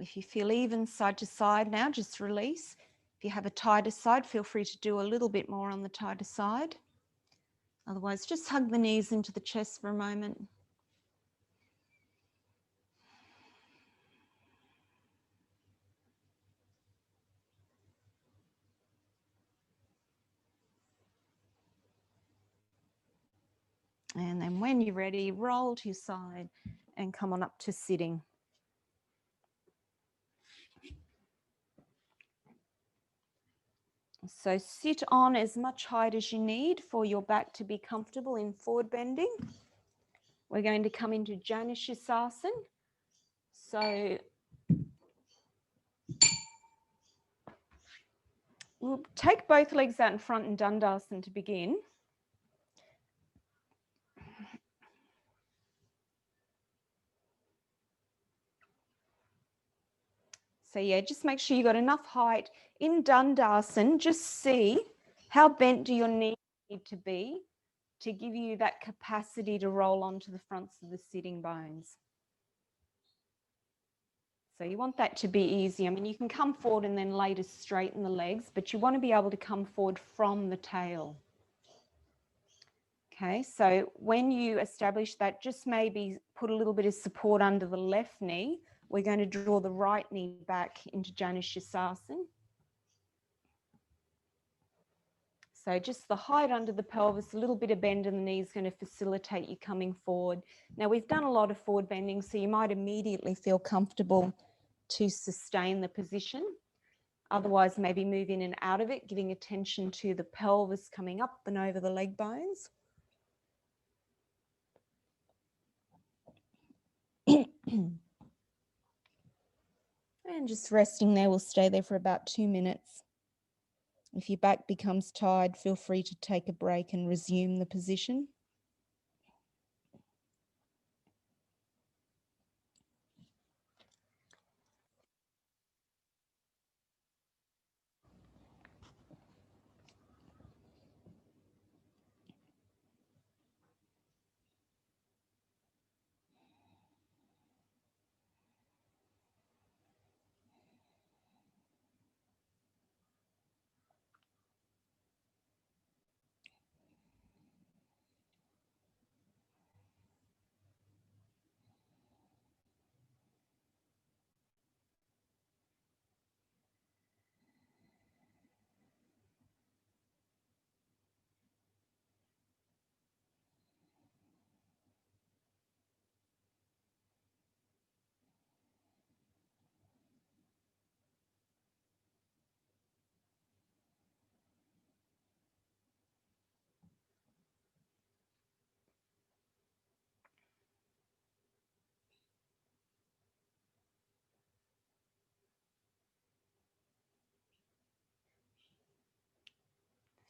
If you feel even side to side now, just release. If you have a tighter side, feel free to do a little bit more on the tighter side. Otherwise, just hug the knees into the chest for a moment. And then when you're ready, roll to your side and come on up to sitting. So sit on as much height as you need for your back to be comfortable in forward bending. We're going to come into Janushasasan. So we'll take both legs out in front in Dandasana to begin. So yeah, just make sure you've got enough height. In Dandasana, just see how bent do your knees need to be to give you that capacity to roll onto the fronts of the sitting bones. So you want that to be easy. I mean, you can come forward and then later straighten the legs, but you want to be able to come forward from the tail. Okay, so when you establish that, just maybe put a little bit of support under the left knee we're going to draw the right knee back into Janushasasan. So just the height under the pelvis, a little bit of bend in the knee is going to facilitate you coming forward. Now we've done a lot of forward bending, so you might immediately feel comfortable to sustain the position. Otherwise, maybe move in and out of it, giving attention to the pelvis coming up and over the leg bones. And just resting there, we'll stay there for about 2 minutes. If your back becomes tired, feel free to take a break and resume the position.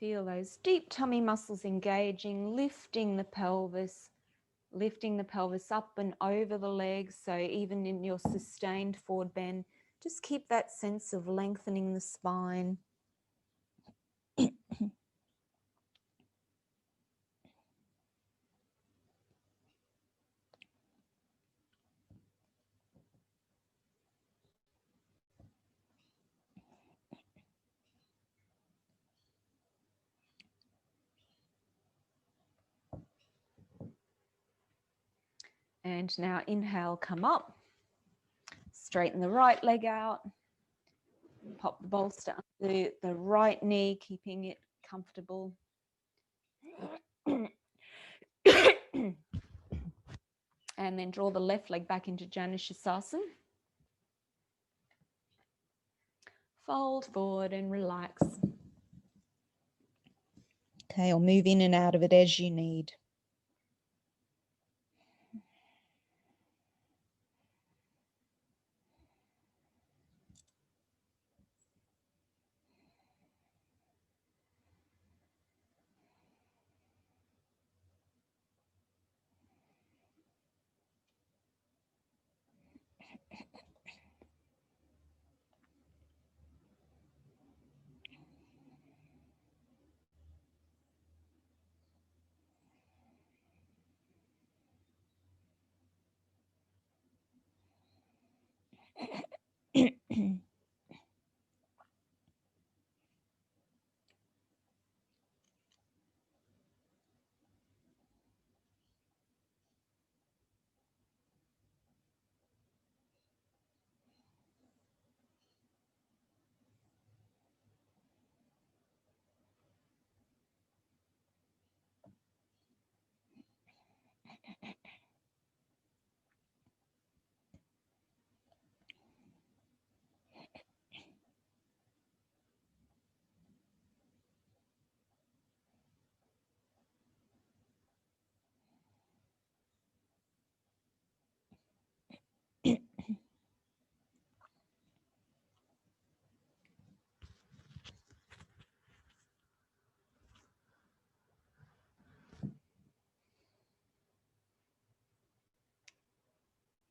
Feel those deep tummy muscles engaging, lifting the pelvis up and over the legs. So even in your sustained forward bend, just keep that sense of lengthening the spine. And now inhale, come up, straighten the right leg out, pop the bolster under the right knee, keeping it comfortable. And then draw the left leg back into Janushasasan. Fold forward and relax. Okay, or move in and out of it as you need.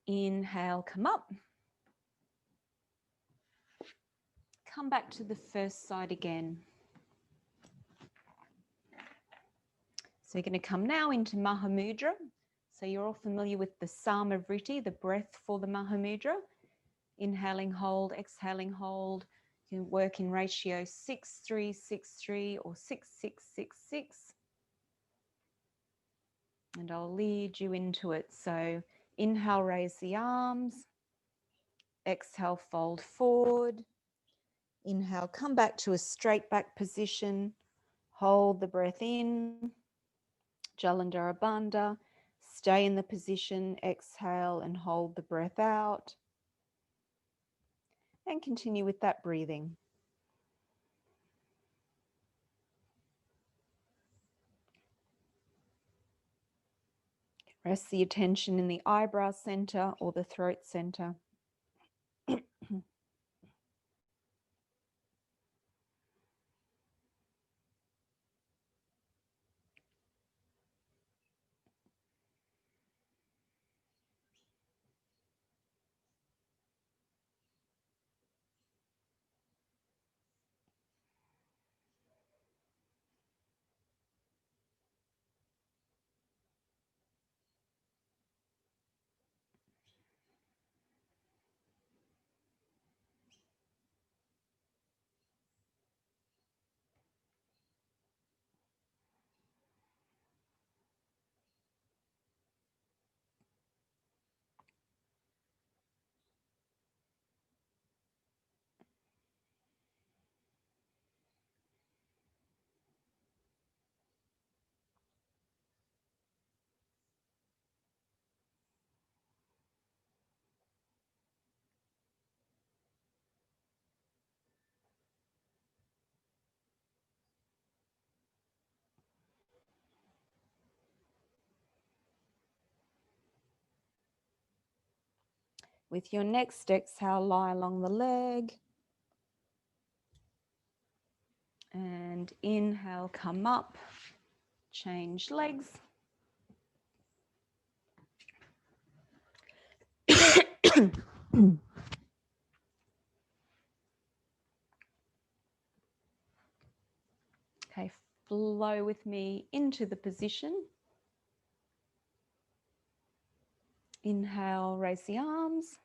Inhale, come up. Come back to the first side again. So you're going to come now into Mahamudra. So you're all familiar with the Samavritti, the breath for the Mahamudra. Inhaling, hold, exhaling, hold. You can work in ratio 6-3-6-3 or 6-6-6-6. And I'll lead you into it. So inhale, raise the arms. Exhale, fold forward. Inhale, come back to a straight back position. Hold the breath in, Jalandhara Bandha. Stay in the position, exhale and hold the breath out. And continue with that breathing. Rest the attention in the eyebrow center or the throat center. With your next exhale, lie along the leg. And inhale, come up, change legs. Okay, flow with me into the position. Inhale, raise the arms.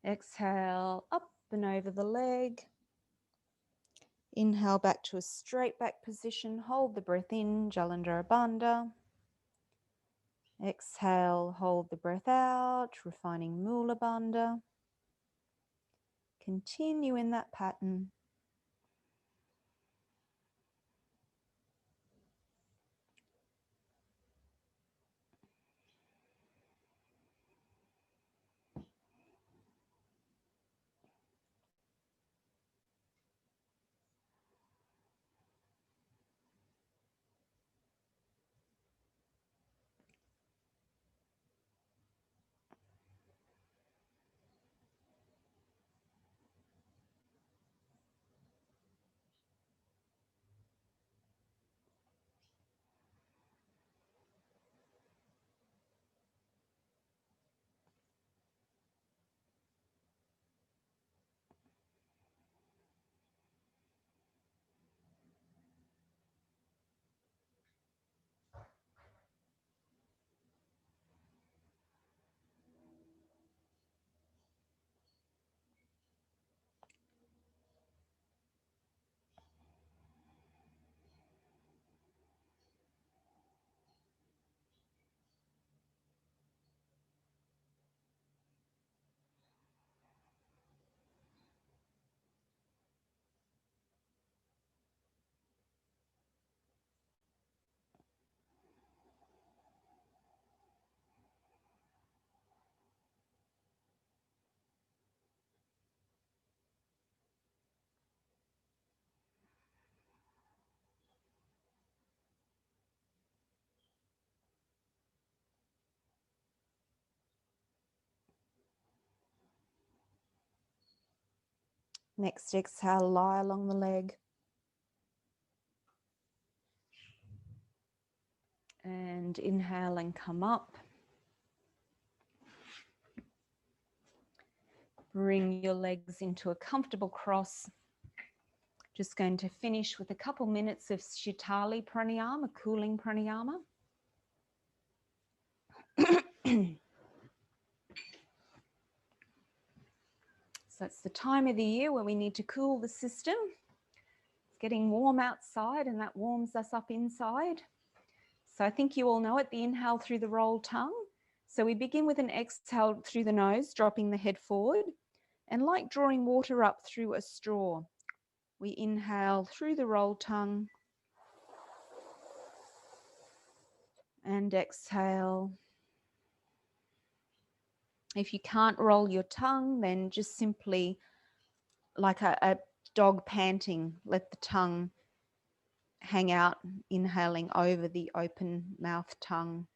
Exhale, up and over the leg. Inhale back to a straight back position. Hold the breath in, Jalandhara Bandha. Exhale, hold the breath out, refining Mula Bandha. Continue in that pattern. Next exhale, lie along the leg. And inhale and come up. Bring your legs into a comfortable cross. Just going to finish with a couple minutes of Sitali Pranayama, cooling pranayama. So it's the time of the year where we need to cool the system. It's getting warm outside and that warms us up inside. So I think you all know it, the inhale through the rolled tongue. So we begin with an exhale through the nose, dropping the head forward. Exhale, And like drawing water up through a straw, we inhale through the roll tongue and exhale. If you can't roll your tongue, then just simply, like a dog panting, let the tongue hang out, inhaling over the open mouth tongue.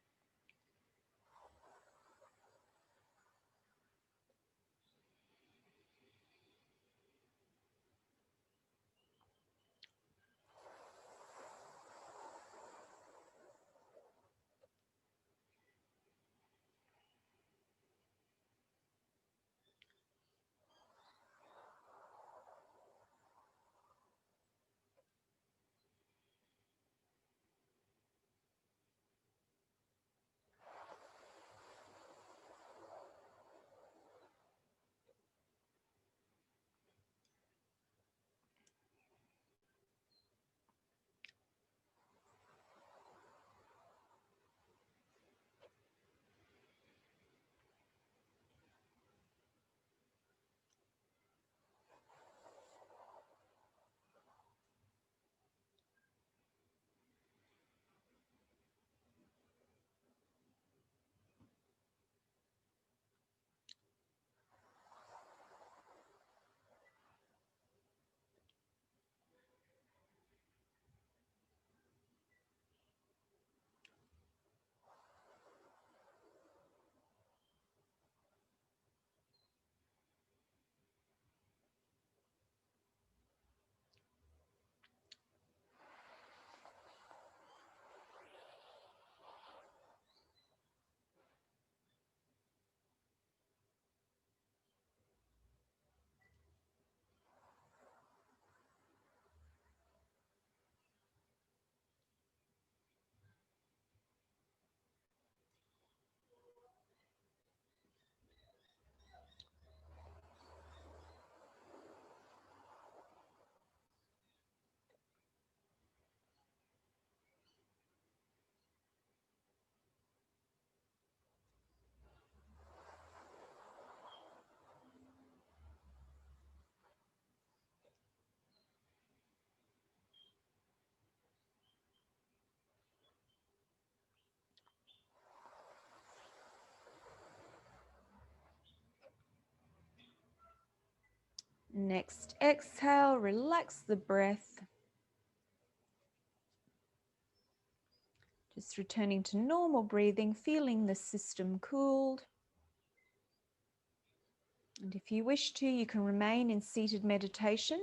Next exhale, relax the breath. Just returning to normal breathing, feeling the system cooled. And if you wish to, you can remain in seated meditation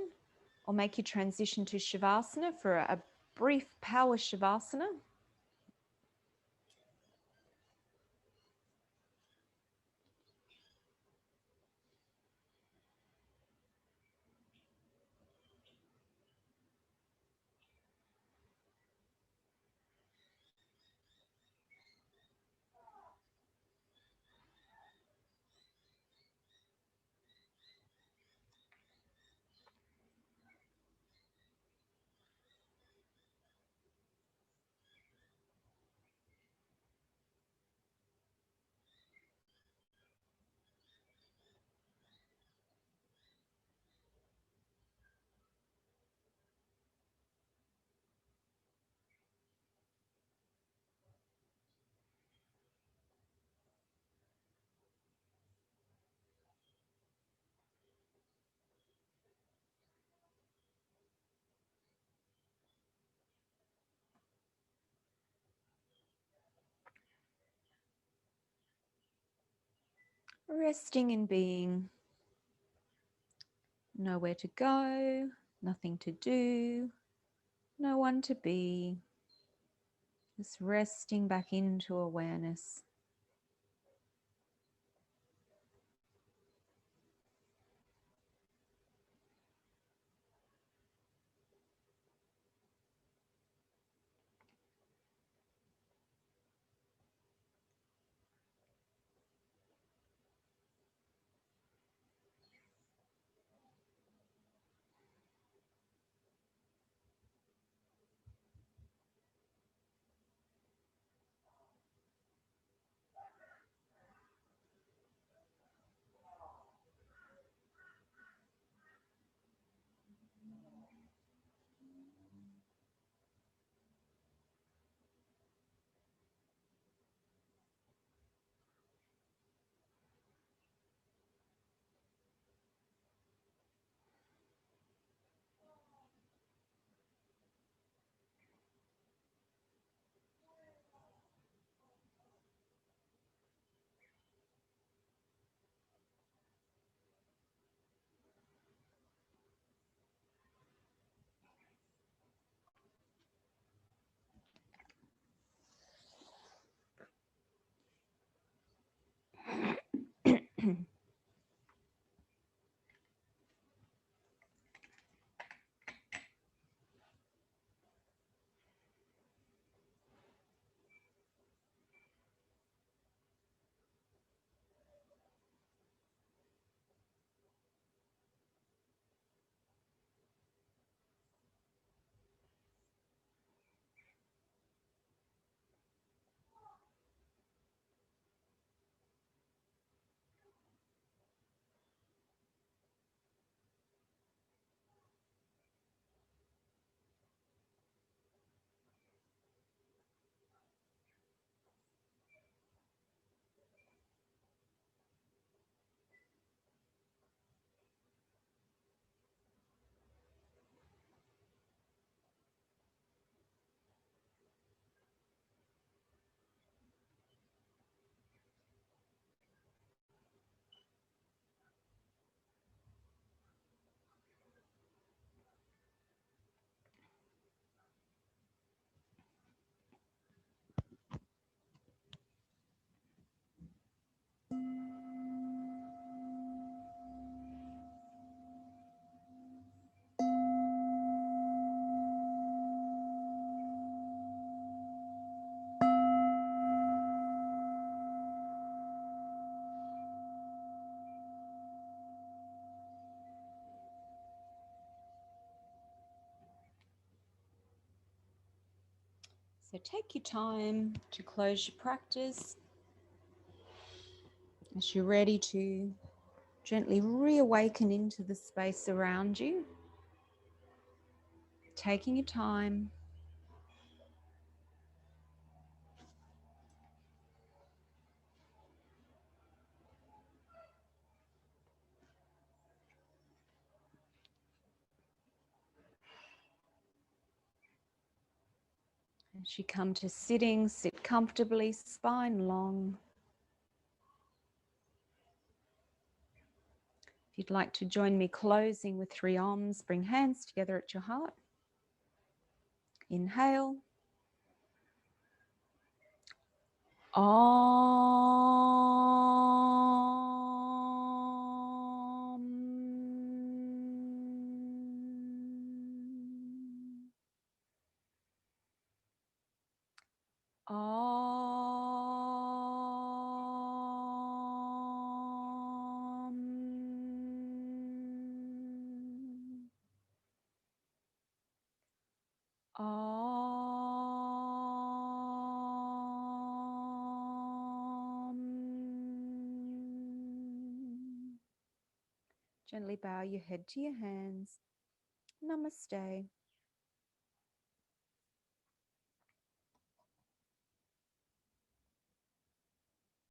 or make your transition to Shavasana for a brief power Shavasana. Resting in being. Nowhere to go, nothing to do, no one to be. Just resting back into awareness. So take your time to close your practice as you're ready to gently reawaken into the space around you. Taking your time. As you come to sitting, sit comfortably, spine long. If you'd like to join me closing with 3 Oms, bring hands together at your heart. Inhale. Om. Gently bow your head to your hands. Namaste.